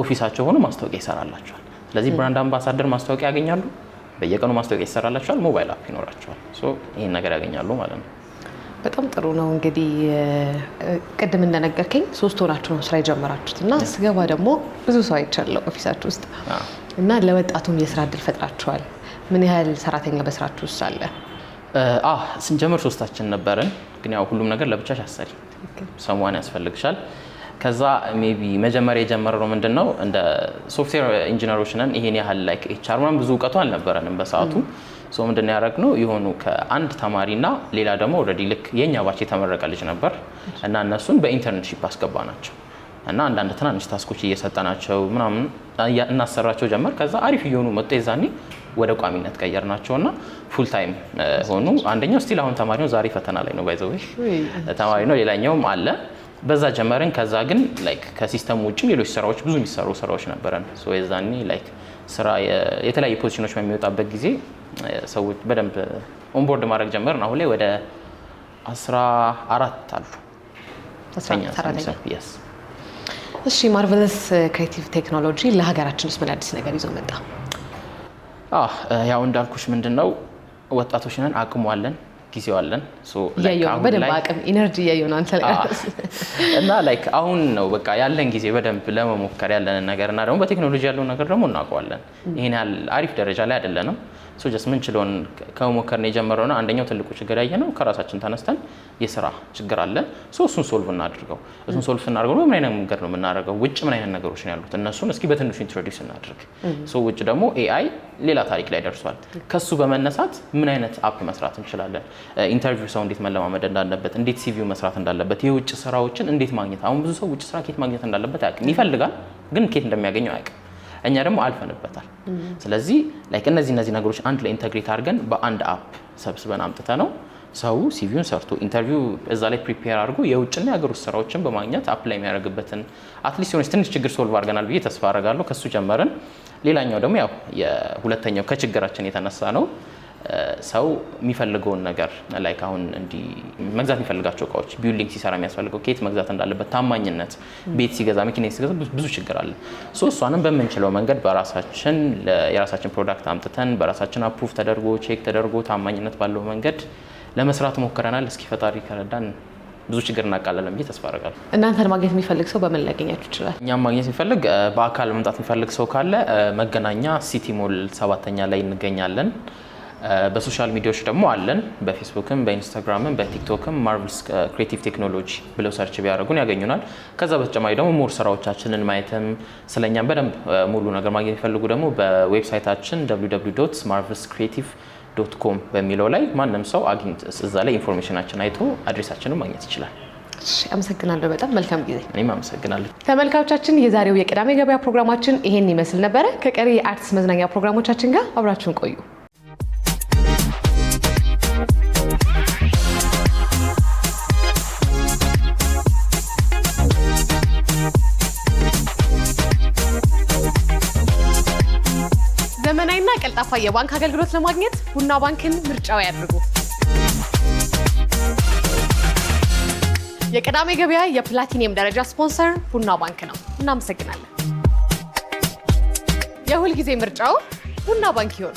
ኦፊሳቸው ሆኖ ማስታወቂያ ይሰራላቸዋል። ስለዚህ ብራንድ አምባሳደር ማስታወቂያ ያገኛሉ፣ በየቀኑ ማስታወቂያ ይሰራላቸዋል፣ ሞባይል አፕ ይኖራቸዋል። ሶ ይሄን ነገር ያገኛሉ ማለት ነው። በጣም ጥሩ ነው። እንግዲህ ቅድም እንደነገርከኝ 3 ሆናችሁ ነው ስራ የጀመራችሁት እና ስገባ ደግሞ ብዙ ሰው አይቻለሁ ኦፊሳችሁ ውስጥ እና ለወጣቱም የስራ እድል ፈጥራችኋል። ምን ያህል ሰራተኛ በስራችሁ ውስጥ አለ? ስንጀምር 3ታችን ነበርን፣ ግን ያው ሁሉም ነገር ለብቻሽ አሰሪ ሰሞን ያስፈልግሻል። ከዛ ሜቢ መጀመሪያ የጀመረው ምንድነው እንደ ሶፍትዌር ኢንጂነሮች ነን። ይሄን ያህል ላይክ ኤችአር ምናምን ብዙ እውቀቱ አልነበረንም በሰዓቱ። ሶ ምንድነው ያደረግነው የሆኑ ከአንድ ተማሪና ሌላ ደግሞ ኦልሬዲ ልክ የኛ ባች የተመረቀ ልጅ ነበር እና እነሱን በኢንተርንሺፕ አስገባናቸው እና አንዳንድ ትናንሽ ታስኮች እየሰጠናቸው ምናምን እናሰራቸው ጀመር። ከዛ አሪፍ እየሆኑ መጡ። የዛኔ ወደ ቋሚነት ቀየርናቸውና ፉል ታይም ሆኑ። አንደኛው ስቲል አሁን ተማሪ ነው፣ ዛሬ ፈተና ላይ ነው ባይዘው ተማሪ ነው። ሌላኛውም አለ። በዛ ጀመርን። ከዛ ግን ላይክ ከሲስተም ውጪ ሌሎች ስራዎች ብዙ የሚሰሩ ስራዎች ነበረን። ሶ የዛኔ ላይክ ስራ የተለያዩ ፖዚሽኖች በሚወጣበት ጊዜ ሰዎች በደንብ ኦንቦርድ ማድረግ ጀመርን። አሁን ላይ ወደ 14 አሉ። 14 እሺ ማርቨለስ ክሬቲቭ ቴክኖሎጂ ለሀገራችን ውስጥ ምን አዲስ ነገር ይዞ መጣ? ያው እንዳልኩሽ ምንድነው ወጣቶች ነን፣ አቅሙ አለን፣ ጊዜው አለን። በደንብ አቅም ኢነርጂ እያየሁ ነው አንተ ላይ እና ላይክ አሁን ነው በቃ ያለን ጊዜ በደንብ ለመሞከር ያለንን ነገር እና ደግሞ በቴክኖሎጂ ያለውን ነገር ደግሞ እናውቀዋለን። ይሄን ያህል አሪፍ ደረጃ ላይ አይደለንም። ሶ ጀስት ምን ችሎን ከመሞከር ነው የጀመረው። አንደኛው ትልቁ ችግር ያየነው ከራሳችን ተነስተን የስራ ችግር አለ። ሶ እሱን ሶልቭ እናድርገው። እሱን ሶልቭ እናድርገው ምን አይነት መንገድ ነው የምናደርገው? ውጭ ምን አይነት ነገሮች ነው ያሉት? እነሱን እስኪ በትንሹ ኢንትሮዲዩስ እናድርግ። ሶ ውጭ ደግሞ ኤአይ ሌላ ታሪክ ላይ ደርሷል። ከሱ በመነሳት ምን አይነት አፕ መስራት እንችላለን? ኢንተርቪው ሰው እንዴት መለማመድ እንዳለበት፣ እንዴት ሲቪው መስራት እንዳለበት፣ የውጭ ስራዎችን እንዴት ማግኘት። አሁን ብዙ ሰው ውጭ ስራ ኬት ማግኘት እንዳለበት አያውቅም። ይፈልጋል ግን ኬት እንደሚያገኘው አያውቅም። እኛ ደግሞ አልፈንበታል። ስለዚህ ላይክ እነዚህ ነገሮች አንድ ላይ ኢንተግሬት አድርገን በአንድ አፕ ሰብስበን አምጥተ ነው ሰው ሲቪውን ሰርቶ ኢንተርቪው እዛ ላይ ፕሪፔር አድርጎ የውጭና የሀገር ውስጥ ስራዎችን በማግኘት አፕ ላይ የሚያደርግበትን አትሊስት የሆነች ትንሽ ችግር ሶልቭ አድርገናል ብዬ ተስፋ አደርጋለሁ። ከሱ ጀመርን። ሌላኛው ደግሞ ያው የሁለተኛው ከችግራችን የተነሳ ነው ሰው የሚፈልገውን ነገር ላይክ አሁን እንዲህ መግዛት የሚፈልጋቸው እቃዎች ቢልዲንግ ሲሰራ የሚያስፈልገው ከየት መግዛት እንዳለበት ታማኝነት፣ ቤት ሲገዛ መኪና ሲገዛ ብዙ ችግር አለ። እሷንም በምንችለው መንገድ በራሳችን የራሳችን ፕሮዳክት አምጥተን በራሳችን አፕሩቭ ተደርጎ ቼክ ተደርጎ ታማኝነት ባለው መንገድ ለመስራት ሞክረናል። እስኪ ፈጣሪ ከረዳን ብዙ ችግር እናቃለለን ብዬ ተስፋ አደርጋለሁ። እናንተን ማግኘት የሚፈልግ ሰው በምን ሊያገኛችሁ ይችላል? እኛም ማግኘት የሚፈልግ በአካል መምጣት የሚፈልግ ሰው ካለ መገናኛ ሲቲ ሞል 7ኛ ላይ እንገኛለን። በሶሻል ሚዲያዎች ደግሞ አለን። በፌስቡክም በኢንስታግራምም በቲክቶክም ማርቨልስ ክሬቲቭ ቴክኖሎጂ ብለው ሰርች ቢያደርጉን ያገኙናል። ከዛ በተጨማሪ ደግሞ ሞር ስራዎቻችንን ማየትም ስለኛም በደንብ ሙሉ ነገር ማግኘት የሚፈልጉ ደግሞ በዌብሳይታችን www.marvelscreative.com በሚለው ላይ ማንም ሰው አግኝቶ እዛ ላይ ኢንፎርሜሽናችን አይቶ አድሬሳችንን ማግኘት ይችላል። አመሰግናለሁ። በጣም መልካም ጊዜ። እኔም አመሰግናለሁ። ተመልካቾቻችን የዛሬው የቅዳሜ ገበያ ፕሮግራማችን ይሄን ይመስል ነበረ። ከቀሪ የአርትስ መዝናኛ ፕሮግራሞቻችን ጋር አብራችሁን ቆዩ። ዘመናዊና ቀልጣፋ የባንክ አገልግሎት ለማግኘት ቡና ባንክን ምርጫው ያድርጉ። የቅዳሜ ገበያ የፕላቲኒየም ደረጃ ስፖንሰር ቡና ባንክ ነው። እናመሰግናለን። የሁል ጊዜ ምርጫው ቡና ባንክ ይሁን።